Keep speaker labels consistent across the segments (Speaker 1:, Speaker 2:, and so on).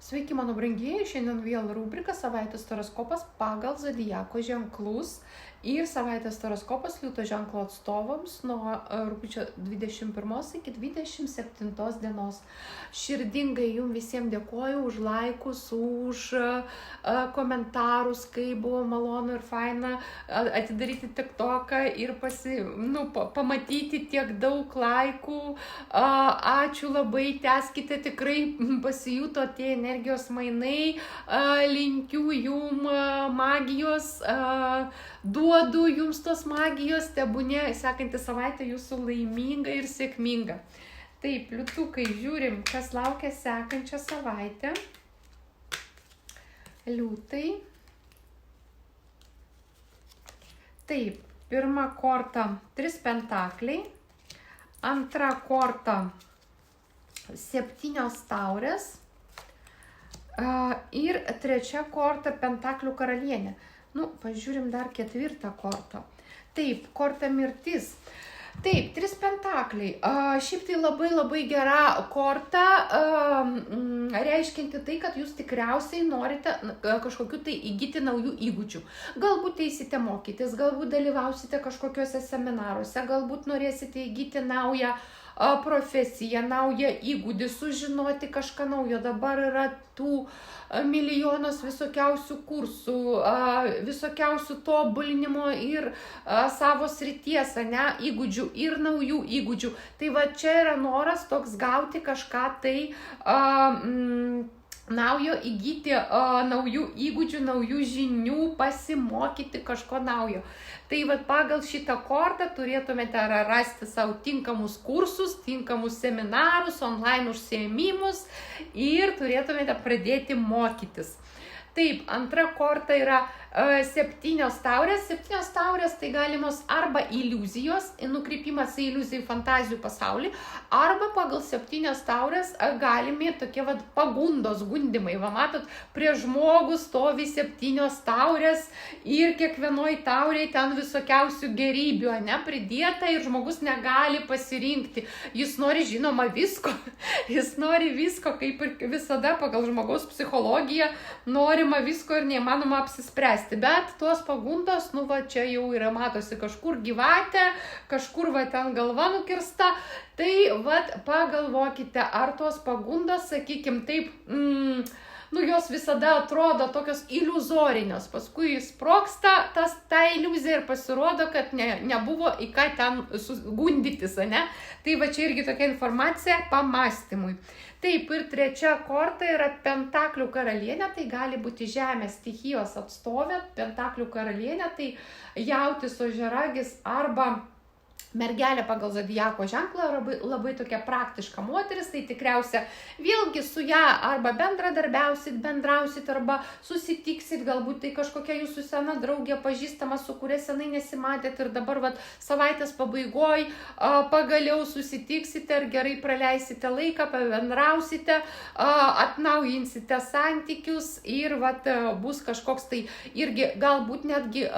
Speaker 1: Sveiki, mano brangieji, šiandien vėl rubrika savaitės horoskopas pagal zodiako ženklus ir savaitės horoskopas liūto ženklo atstovams nuo rugpjūčio 21 iki 27 dienos. Širdingai jums visiems dėkoju už laikus, už komentarus, kai buvo malonu ir faina atidaryti TikToką ir pamatyti tiek daug laikų. Ačiū labai, tęskite, tikrai pasijuto tie energijos mainai, linkiu jum magijos, duodu jums tos magijos, tebūnie sekanti savaitė jūsų laiminga ir sėkminga. Taip, liūtukai, žiūrim, kas laukia sekančią savaitę. Liūtai. Taip, pirma korta 3 pentakliai, antra korta 7 taurės ir trečia korta pentaklių karalienė. Pažiūrim dar 4 kortą. Taip, korta mirtis. Taip, 3 pentakliai. Šiaip tai labai gera korta, reiškinti tai, kad jūs tikriausiai norite kažkokiu tai įgyti naujų įgūdžių. Galbūt eisite mokytis, galbūt dalyvausite kažkokiuose seminaruose, galbūt norėsite įgyti naują profesiją, naują įgūdį, sužinoti kažką naujo. Dabar yra tų milijonas visokiausių kursų, visokiausių tobulinimo ir savo srities, įgūdžių ir naujų įgūdžių. Tai va čia yra noras toks gauti kažką tai naujo, įgyti naujų įgūdžių, naujų žinių, pasimokyti kažko naujo. Tai vat pagal šitą kortą turėtumėte rasti savo tinkamus kursus, tinkamus seminarus, online užsiėmimus ir turėtumėte pradėti mokytis. Taip, antra korta yra 7 taurės. 7 taurės tai galimos arba iliuzijos, nukreipimas į iliuzijų fantazijų pasaulį, arba pagal 7 taurės galimi tokie pagundos, gundimai. Va matot, prie žmogų stovi 7 taurės ir kiekvienoj tauriai ten visokiausių gerybių, pridėta ir žmogus negali pasirinkti. Jis nori žinoma visko, jis nori visko, kaip ir visada pagal žmogaus psichologiją, norima visko ir neįmanoma apsispręsti. Bet tos pagundos, čia jau yra, matosi, kažkur gyvatė, kažkur ten galva nukirsta. Tai pagalvokite, ar tos pagundos, sakykim taip, jos visada atrodo tokios iliuzorinios. Paskui sprogsta ta iliuzija ir pasirodo, kad nebuvo į ką ten gundytis, Tai čia irgi tokia informacija pamastymui. Taip, ir trečia korta yra pentaklių karalienė, tai gali būti žemės stichijos atstovė. Pentaklių karalienė tai jautis, ožiaragis arba mergelė pagal zodiako ženklą, labai tokia praktiška moteris, tai tikriausia vėlgi su ją arba bendradarbiausit, bendrausit, arba susitiksit, galbūt tai kažkokia jūsų sena draugė pažįstama, su kuria senai nesimatėt ir dabar savaitės pabaigoj pagaliau susitiksite ir gerai praleisite laiką, pabendrausite, atnaujinsite santykius ir bus kažkoks tai irgi galbūt netgi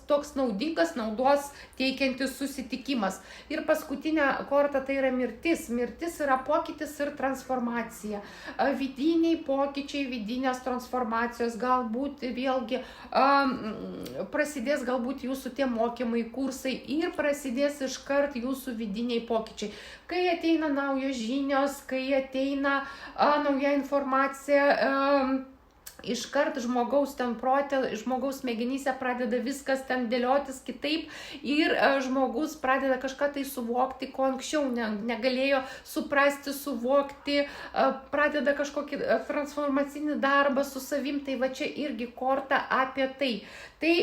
Speaker 1: toks naudingas, naudos teikiantis susitikimas. Ir paskutinė korta tai yra mirtis. Mirtis yra pokytis ir transformacija. Vidiniai pokyčiai, vidinės transformacijos, galbūt vėlgi prasidės galbūt jūsų tie mokymai, kursai ir prasidės iškart jūsų vidiniai pokyčiai. Kai ateina naujos žinios, kai ateina nauja informacija, iškart žmogaus ten prote, žmogaus smegenyse pradeda viskas ten dėliotis kitaip ir žmogus pradeda kažką tai suvokti, ko anksčiau negalėjo suprasti, suvokti, pradeda kažkokį transformacinį darbą su savim, tai čia irgi korta apie tai. Tai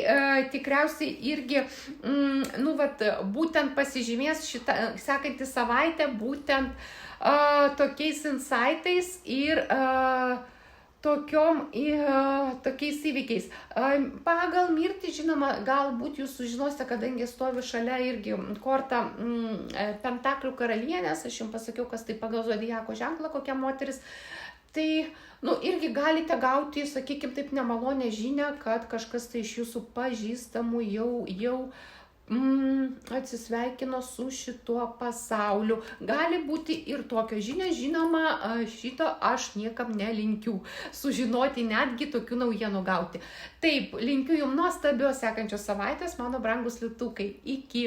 Speaker 1: tikriausiai irgi, būtent pasižymės šitą sekantį savaitę būtent tokiais insightais ir tokiais įvykiais. Pagal mirtį, žinoma, galbūt jūs sužinosite, kadangi stovi šalia irgi korta pentaklių karalienės, aš jums pasakiau, kas tai pagal zodiako ženklą, kokia moteris, tai irgi galite gauti, sakykim taip, nemalonę žinią, kad kažkas tai iš jūsų pažįstamų jau atsisveikino su šituo pasauliu. Gali būti ir tokio žinios, žinoma, šito aš niekam nelinkiu sužinoti, netgi tokių naujienų gauti. Taip, linkiu jums nuostabios sekančios savaitės, mano brangus liūtukai. Iki.